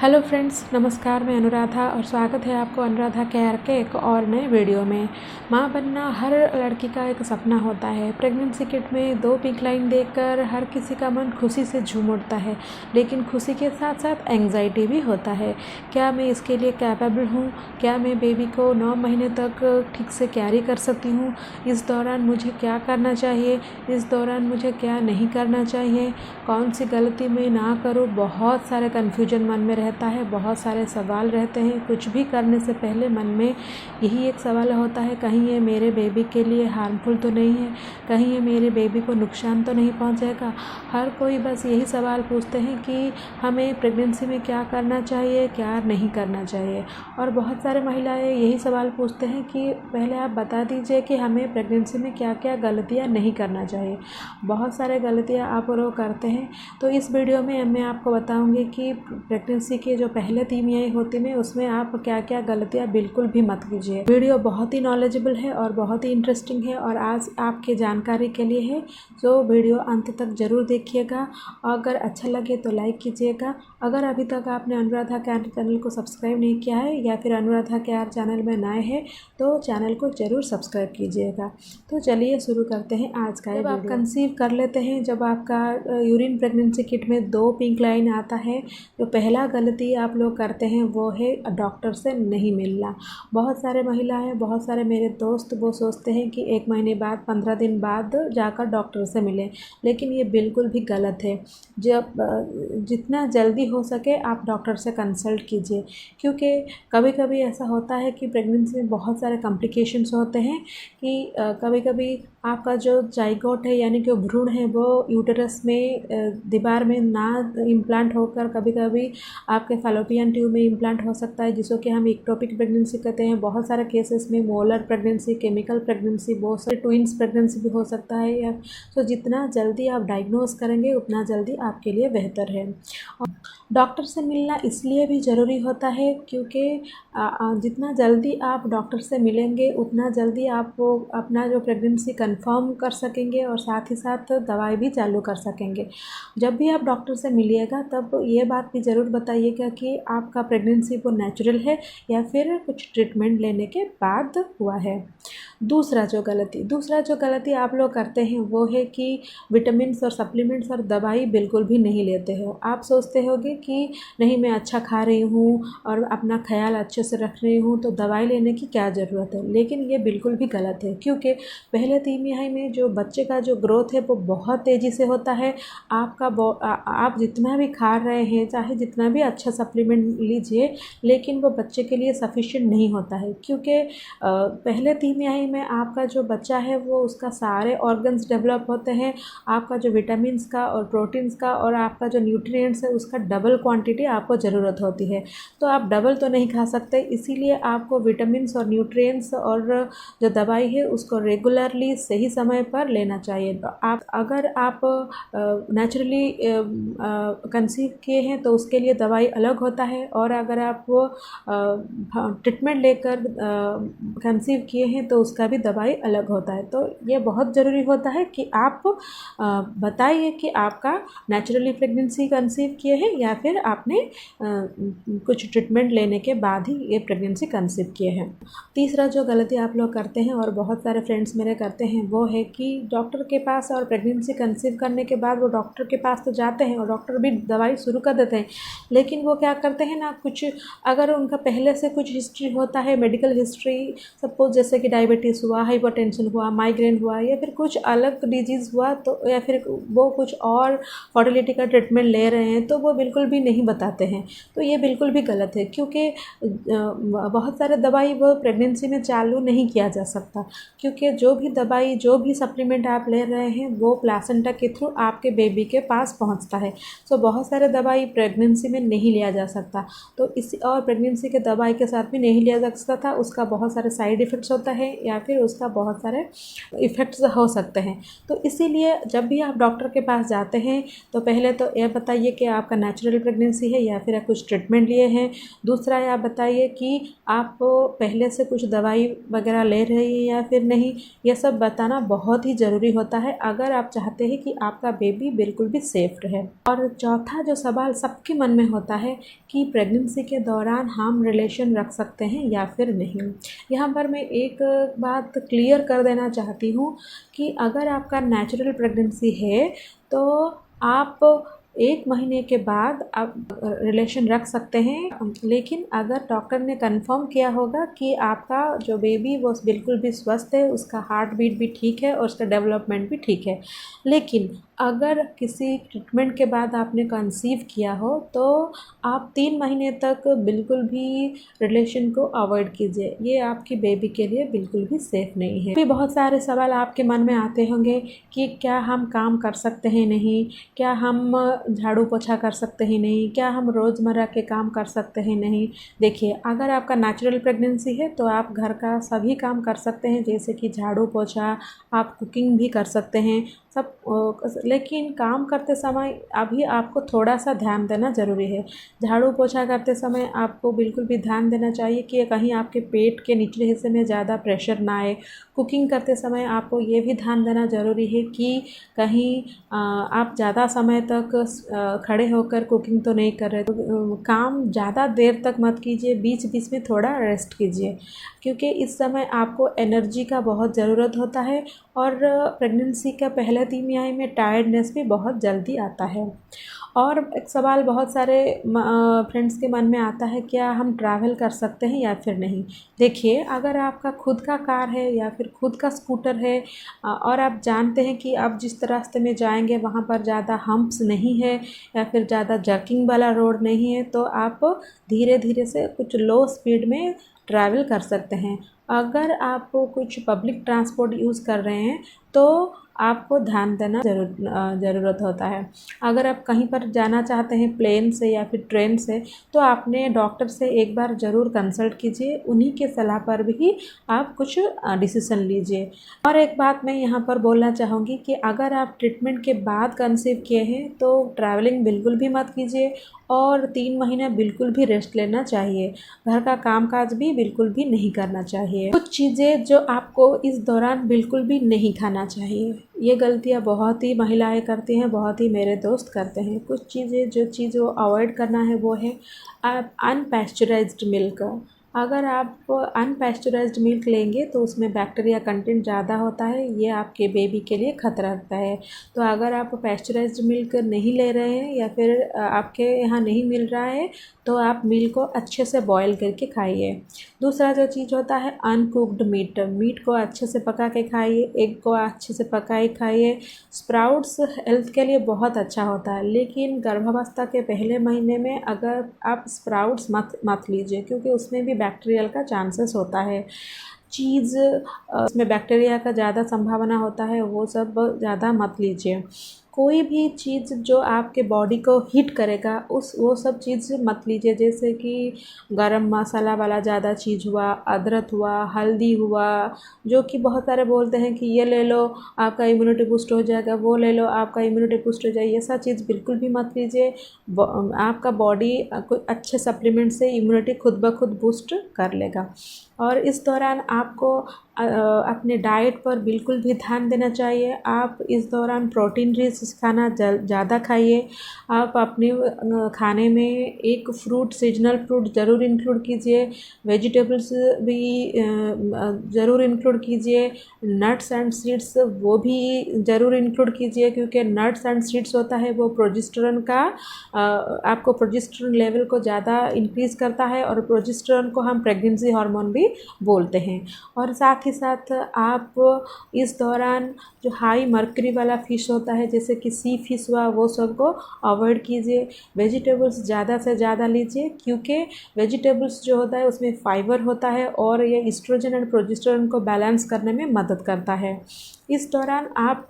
Hello friends, नमस्कार। मैं अनुराधा और स्वागत है आपको अनुराधा केयर के एक और नए वीडियो में। माँ बनना हर लड़की का एक सपना होता है। प्रेगनेंसी किट में 2 पिंक लाइन देखकर हर किसी का मन खुशी से झूम उठता है, लेकिन खुशी के साथ साथ एंग्जाइटी भी होता है। क्या मैं इसके लिए कैपेबल हूँ? क्या मैं बेबी को 9 महीने तक ठीक से कैरी कर सकती हूँ? इस दौरान मुझे क्या करना चाहिए? इस दौरान मुझे क्या नहीं करना चाहिए? कौन सी गलती मैं ना करूँ? बहुत सारे कन्फ्यूजन मन में रहता है, बहुत सारे सवाल रहते हैं। कुछ भी करने से पहले मन में यही एक सवाल होता है, कहीं ये मेरे बेबी के लिए हार्मफुल तो नहीं है, कहीं ये मेरे बेबी को नुकसान तो नहीं पहुंचेगा। हर कोई बस यही सवाल पूछते हैं कि हमें प्रेगनेंसी में क्या करना चाहिए, क्या नहीं करना चाहिए। और बहुत सारे महिलाएं यही सवाल पूछते हैं कि पहले आप बता दीजिए कि हमें प्रेगनेंसी में क्या क्या गलतियाँ नहीं करना चाहिए। बहुत सारे गलतियाँ आप लोग करते हैं, तो इस वीडियो में मैं आपको बताऊँगी कि प्रेगनेंसी के जो पहले तिमाही होती है उसमें आप क्या क्या गलतियाँ बिल्कुल भी मत कीजिए। वीडियो बहुत ही नॉलेजेबल है और बहुत ही इंटरेस्टिंग है और आज आपके जानकारी के लिए है, तो वीडियो अंत तक ज़रूर देखिएगा। अगर अच्छा लगे तो लाइक कीजिएगा। अगर अभी तक आपने अनुराधा केयर चैनल को सब्सक्राइब नहीं किया है या फिर अनुराधा केयर चैनल में नए हैं तो चैनल को ज़रूर सब्सक्राइब कीजिएगा। तो चलिए शुरू करते हैं आज का। जब आप कंसीव कर लेते हैं, जब आपका यूरिन प्रेगनेंसी किट में 2 पिंक लाइन आता है, तो पहला गलती आप लोग करते हैं वो है डॉक्टर से नहीं मिलना। बहुत सारे महिलाएं, बहुत सारे मेरे दोस्त वो सोचते हैं कि 1 महीने बाद, 15 दिन बाद जाकर डॉक्टर से मिलें, लेकिन ये बिल्कुल भी गलत है। जब जितना जल्दी हो सके आप डॉक्टर से कंसल्ट कीजिए, क्योंकि कभी कभी ऐसा होता है कि प्रेगनेंसी में बहुत सारे कॉम्प्लिकेशंस होते हैं कि कभी कभी आपका जो जाइगोट है यानी कि भ्रूण है वो यूटेरस में दीवार में ना इम्प्लांट होकर कभी कभी आपके फैलोपियन ट्यूब में इम्प्लांट हो सकता है, जिसको कि हम इक्टोपिक प्रेगनेंसी कहते हैं। बहुत सारे केसेस में मोलर प्रेगनेंसी, केमिकल प्रेगनेंसी, बहुत सारे ट्विंस प्रेगनेंसी भी हो सकता है। या तो जितना जल्दी आप डायग्नोज करेंगे उतना जल्दी आपके लिए बेहतर है। और डॉक्टर से मिलना इसलिए भी ज़रूरी होता है क्योंकि जितना जल्दी आप डॉक्टर से मिलेंगे उतना जल्दी आप अपना जो प्रेगनेंसी कंफर्म कर सकेंगे और साथ ही साथ दवाई भी चालू कर सकेंगे। जब भी आप डॉक्टर से मिलिएगा तब ये बात भी ज़रूर बताइएगा कि आपका प्रेगनेंसी वो नेचुरल है या फिर कुछ ट्रीटमेंट लेने के बाद हुआ है। दूसरा जो गलती आप लोग करते हैं वो है कि विटामिन्स और सप्लीमेंट्स और दवाई बिल्कुल भी नहीं लेते हो। आप सोचते होगे कि नहीं, मैं अच्छा खा रही हूँ और अपना ख्याल अच्छे से रख रही हूँ तो दवाई लेने की क्या ज़रूरत है, लेकिन ये बिल्कुल भी गलत है। क्योंकि पहले तिमाही में जो बच्चे का जो ग्रोथ है वो बहुत तेज़ी से होता है। आप जितना भी खा रहे हैं, चाहे जितना भी अच्छा सप्लीमेंट लीजिए, लेकिन वो बच्चे के लिए सफिशिएंट नहीं होता है। क्योंकि पहले तिमाही में आपका जो बच्चा है वो उसका सारे ऑर्गन्स डेवलप होते हैं। आपका जो विटामिन्स का और प्रोटीन्स का और आपका जो न्यूट्रिएंट्स है उसका डबल क्वांटिटी आपको ज़रूरत होती है। तो आप डबल तो नहीं खा सकते, इसीलिए आपको विटामिन्स और न्यूट्रिएंट्स और जो दवाई है उसको रेगुलरली सही समय पर लेना चाहिए। तो अगर आप नेचुरली कंसीव किए हैं तो उसके लिए दवाई अलग होता है, और अगर आप ट्रीटमेंट लेकर कंसीव किए हैं तो उसका भी दवाई अलग होता है। तो ये बहुत ज़रूरी होता है कि आप बताइए कि आपका नेचुरली प्रेगनेंसी कंसीव किए हैं या फिर आपने कुछ ट्रीटमेंट लेने के बाद ही ये प्रेगनेंसी कंसीव किए हैं। तीसरा जो गलती आप लोग करते हैं और बहुत सारे फ्रेंड्स मेरे करते हैं वो है कि डॉक्टर के पास, और प्रेगनेंसी कंसीव करने के बाद वो डॉक्टर के पास तो जाते हैं और डॉक्टर भी दवाई शुरू कर देते हैं, लेकिन वो क्या करते हैं ना, कुछ अगर उनका पहले से कुछ हिस्ट्री होता है, मेडिकल हिस्ट्री, सपोज जैसे कि डायबिटीज़ हुआ, हाइपरटेंशन हुआ, माइग्रेन हुआ या फिर कुछ अलग डिजीज़ हुआ, तो या फिर वो कुछ और फर्टिलिटी का ट्रीटमेंट ले रहे हैं, तो वो बिल्कुल भी नहीं बताते हैं। तो ये बिल्कुल भी गलत है, क्योंकि बहुत सारे दवाई वो प्रेगनेंसी में चालू नहीं किया जा सकता, क्योंकि जो भी दवाई, जो भी सप्लीमेंट आप ले रहे हैं वो प्लासेंटा के थ्रू आपके बेबी के पास पहुंचता है। तो बहुत सारे दवाई प्रेगनेंसी में नहीं लिया जा सकता, तो इसी और प्रेगनेंसी के दवाई के साथ भी नहीं लिया जा सकता था। उसका बहुत सारे साइड इफ़ेक्ट्स होता है, या फिर उसका बहुत सारे इफ़ेक्ट्स हो सकते हैं। तो इसीलिए जब भी आप डॉक्टर के पास जाते हैं तो पहले तो यह बताइए कि आपका नेचुरल प्रेगनेंसी है या फिर आप कुछ ट्रीटमेंट लिए हैं। दूसरा आप बताइए कि आप पहले से कुछ दवाई वगैरह ले रही हैं या फिर नहीं, यह सब बताना बहुत ही ज़रूरी होता है अगर आप चाहते हैं कि आपका बेबी बिल्कुल भी सेफ रहे। और चौथा जो सवाल सबके मन में होता है कि प्रेगनेंसी के दौरान हम रिलेशन रख सकते हैं या फिर नहीं। यहाँ पर मैं एक बात क्लियर कर देना चाहती हूँ कि अगर आपका नेचुरल प्रेगनेंसी है तो आप 1 महीने के बाद आप रिलेशन रख सकते हैं, लेकिन अगर डॉक्टर ने कंफर्म किया होगा कि आपका जो बेबी वो बिल्कुल भी स्वस्थ है, उसका हार्ट बीट भी ठीक है और उसका डेवलपमेंट भी ठीक है। लेकिन अगर किसी ट्रीटमेंट के बाद आपने कंसीव किया हो तो आप 3 महीने तक बिल्कुल भी रिलेशन को अवॉइड कीजिए। ये आपकी बेबी के लिए बिल्कुल भी सेफ़ नहीं है। भी बहुत सारे सवाल आपके मन में आते होंगे कि क्या हम काम कर सकते हैं नहीं, क्या हम झाड़ू पोछा कर सकते हैं नहीं, क्या हम रोज़मर्रा के काम कर सकते हैं नहीं। देखिए, अगर आपका नेचुरल प्रेगनेंसी है तो आप घर का सभी काम कर सकते हैं, जैसे कि झाड़ू पोछा, आप कुकिंग भी कर सकते हैं सब। लेकिन काम करते समय अभी आपको थोड़ा सा ध्यान देना ज़रूरी है। झाड़ू पोछा करते समय आपको बिल्कुल भी ध्यान देना चाहिए कि कहीं आपके पेट के निचले हिस्से में ज़्यादा प्रेशर ना आए। कुकिंग करते समय आपको ये भी ध्यान देना ज़रूरी है कि कहीं आप ज़्यादा समय तक खड़े होकर कुकिंग तो नहीं कर रहे, तो काम ज़्यादा देर तक मत कीजिए, बीच बीच में थोड़ा रेस्ट कीजिए, क्योंकि इस समय आपको एनर्जी का बहुत ज़रूरत होता है और प्रेगनेंसी का पहले तिमाही में टायर्डनेस भी बहुत जल्दी आता है। और एक सवाल बहुत सारे फ्रेंड्स के मन में आता है, क्या हम ट्रैवल कर सकते हैं या फिर नहीं। देखिए, अगर आपका खुद का कार है या फिर खुद का स्कूटर है और आप जानते हैं कि आप जिस रास्ते में जाएंगे वहाँ पर ज़्यादा हम्प्स नहीं है या फिर ज़्यादा जर्किंग वाला रोड नहीं है, तो आप धीरे धीरे से कुछ लो स्पीड में ट्रैवल कर सकते हैं। अगर आप कुछ पब्लिक ट्रांसपोर्ट यूज़ कर रहे हैं तो आपको ध्यान देना ज़रूरत होता है। अगर आप कहीं पर जाना चाहते हैं प्लेन से या फिर ट्रेन से, तो आपने डॉक्टर से एक बार ज़रूर कंसल्ट कीजिए, उन्हीं के सलाह पर भी आप कुछ डिसीज़न लीजिए। और एक बात मैं यहाँ पर बोलना चाहूँगी कि अगर आप ट्रीटमेंट के बाद कंसीव किए हैं तो ट्रैवलिंग बिल्कुल भी मत कीजिए और 3 महीने बिल्कुल भी रेस्ट लेना चाहिए। घर का कामकाज भी बिल्कुल भी नहीं करना चाहिए। कुछ चीज़ें जो आपको इस दौरान बिल्कुल भी नहीं खाना चाहिए, ये गलतियाँ बहुत ही महिलाएं करती हैं, बहुत ही मेरे दोस्त करते हैं। कुछ चीज़ें जो अवॉइड करना है वो है अनपैस्चराइज्ड मिल्क। अगर आप अनपैस्चराइज्ड मिल्क लेंगे तो उसमें बैक्टीरिया कंटेंट ज़्यादा होता है, ये आपके बेबी के लिए खतरा रहता है। तो अगर आप पैस्चराइज्ड मिल्क नहीं ले रहे हैं या फिर आपके यहाँ नहीं मिल रहा है तो आप मिल्क को अच्छे से बॉईल करके खाइए। दूसरा जो चीज़ होता है अनकुक्ड मीट को अच्छे से पका के खाइए, एग को अच्छे से पकाए खाइए। स्प्राउट्स हेल्थ के लिए बहुत अच्छा होता है, लेकिन गर्भावस्था के पहले महीने में अगर आप स्प्राउट्स मत लीजिए, क्योंकि उसमें भी बैक्टीरियल का चांसेस होता है। चीज़ उसमें बैक्टीरिया का ज़्यादा संभावना होता है, वो सब ज़्यादा मत लीजिए। कोई भी चीज़ जो आपके बॉडी को हीट करेगा वो सब चीज़ मत लीजिए, जैसे कि गरम मसाला वाला ज़्यादा चीज़ हुआ, अदरक हुआ, हल्दी हुआ, जो कि बहुत सारे बोलते हैं कि ये ले लो आपका इम्यूनिटी बूस्ट हो जाएगा, वो ले लो आपका इम्यूनिटी बूस्ट हो जाएगा। ये सब चीज़ बिल्कुल भी मत लीजिए। आपका बॉडी अच्छे सप्लीमेंट से इम्यूनिटी खुद ब खुद बूस्ट कर लेगा। और इस दौरान आपको अपने डाइट पर बिल्कुल भी ध्यान देना चाहिए। आप इस दौरान प्रोटीन रिच खाना ज़्यादा खाइए। आप अपने खाने में एक सीजनल फ्रूट ज़रूर इंक्लूड कीजिए, वेजिटेबल्स भी ज़रूर इंक्लूड कीजिए, नट्स एंड सीड्स वो भी ज़रूर इंक्लूड कीजिए, क्योंकि नट्स एंड सीड्स होता है वो प्रोजेस्टेरोन का आपको प्रोजेस्टेरोन लेवल को ज़्यादा इंक्रीज़ करता है, और प्रोजेस्टेरोन को हम प्रेगनेंसी हार्मोन भी बोलते हैं। और साथ ही साथ आप इस दौरान जो हाई मर्करी वाला फ़िश होता है, जैसे कि सी फिश हुआ, वो सब को अवॉइड कीजिए। वेजिटेबल्स ज़्यादा से ज़्यादा लीजिए, क्योंकि वेजिटेबल्स जो होता है उसमें फाइबर होता है और ये ईस्ट्रोजन एंड प्रोजेस्टेरोन को बैलेंस करने में मदद करता है। इस दौरान आप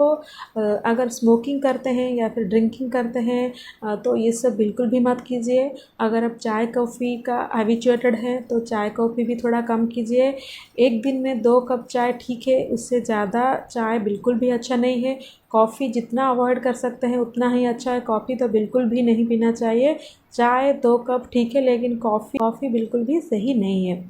अगर स्मोकिंग करते हैं या फिर ड्रिंकिंग करते हैं तो ये सब बिल्कुल भी मत कीजिए। अगर आप चाय कॉफ़ी का हैबिचुएटेड हैं तो चाय कॉफ़ी भी थोड़ा कम कीजिए। एक दिन में 2 कप चाय ठीक है, उससे ज़्यादा चाय बिल्कुल भी अच्छा नहीं है। कॉफ़ी जितना अवॉइड कर सकते हैं उतना ही अच्छा है, कॉफ़ी तो बिल्कुल भी नहीं पीना चाहिए। चाय 2 कप ठीक है, लेकिन कॉफ़ी बिल्कुल भी सही नहीं है।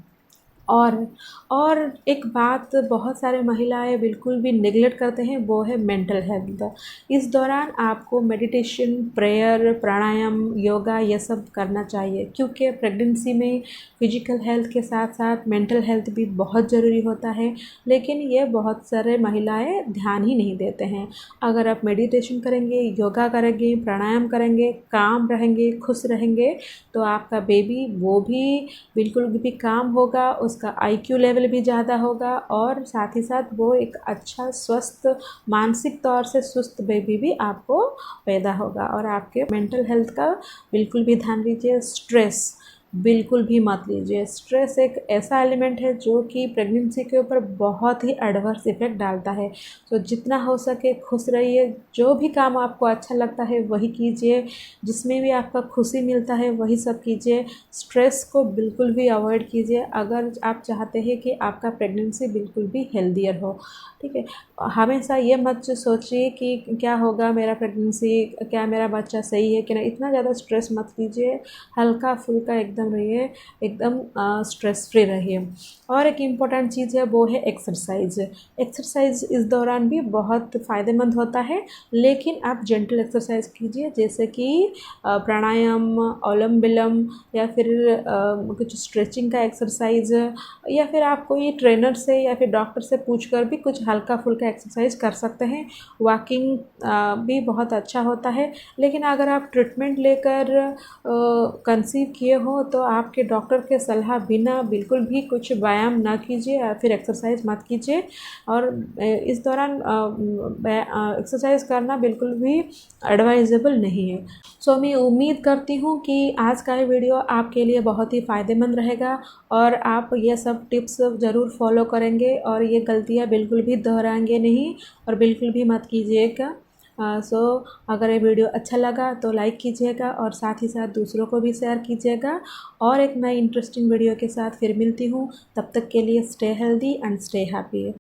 और एक बात बहुत सारे महिलाएं बिल्कुल भी नेगलेक्ट करते हैं, वो है मेंटल हेल्थ। इस दौरान आपको मेडिटेशन, प्रेयर, प्राणायाम, योगा ये सब करना चाहिए, क्योंकि प्रेगनेंसी में फिजिकल हेल्थ के साथ साथ मेंटल हेल्थ भी बहुत ज़रूरी होता है। लेकिन ये बहुत सारे महिलाएं ध्यान ही नहीं देते हैं। अगर आप मेडिटेशन करेंगे, योगा करेंगे, प्राणायाम करेंगे, काम रहेंगे, खुश रहेंगे, तो आपका बेबी वो भी बिल्कुल भी काम होगा, उसका IQ लेवल भी ज़्यादा होगा और साथ ही साथ वो एक अच्छा स्वस्थ, मानसिक तौर से स्वस्थ बेबी भी आपको पैदा होगा। और आपके मेंटल हेल्थ का बिल्कुल भी ध्यान दीजिए। स्ट्रेस बिल्कुल भी मत लीजिए। स्ट्रेस एक ऐसा एलिमेंट है जो कि प्रेगनेंसी के ऊपर बहुत ही एडवर्स इफ़ेक्ट डालता है। तो जितना हो सके खुश रहिए, जो भी काम आपको अच्छा लगता है वही कीजिए, जिसमें भी आपका खुशी मिलता है वही सब कीजिए। स्ट्रेस को बिल्कुल भी अवॉइड कीजिए अगर आप चाहते हैं कि आपका प्रेगनेंसी बिल्कुल भी हेल्दियर हो। ठीक है, हमेशा ये मत सोचिए कि क्या होगा मेरा प्रेगनेंसी, क्या मेरा बच्चा सही है कि नहीं, इतना ज़्यादा स्ट्रेस मत लीजिए। हल्का फुल्का एकदम रहिए, एकदम स्ट्रेस फ्री रहिए। और एक इम्पॉर्टेंट चीज़ है वो है एक्सरसाइज। एक्सरसाइज इस दौरान भी बहुत फ़ायदेमंद होता है, लेकिन आप जेंटल एक्सरसाइज कीजिए, जैसे कि प्राणायाम, अनुलोम विलोम, या फिर कुछ स्ट्रेचिंग का एक्सरसाइज, या फिर आप कोई ट्रेनर से या फिर डॉक्टर से पूछकर भी कुछ हल्का फुल्का एक्सरसाइज कर सकते हैं। वॉकिंग भी बहुत अच्छा होता है। लेकिन अगर आप ट्रीटमेंट लेकर कंसीव किए हो तो आपके डॉक्टर के सलाह बिना बिल्कुल भी कुछ व्यायाम ना कीजिए या फिर एक्सरसाइज मत कीजिए। और इस दौरान एक्सरसाइज करना बिल्कुल भी एडवाइजेबल नहीं है। सो मैं उम्मीद करती हूँ कि आज का ये वीडियो आपके लिए बहुत ही फ़ायदेमंद रहेगा और आप ये सब टिप्स ज़रूर फॉलो करेंगे और ये गलतियाँ बिल्कुल भी दोहराएंगे नहीं और बिल्कुल भी मत कीजिएगा। अगर ये वीडियो अच्छा लगा तो लाइक कीजिएगा और साथ ही साथ दूसरों को भी शेयर कीजिएगा। और एक नई इंटरेस्टिंग वीडियो के साथ फिर मिलती हूँ, तब तक के लिए stay healthy and stay happy.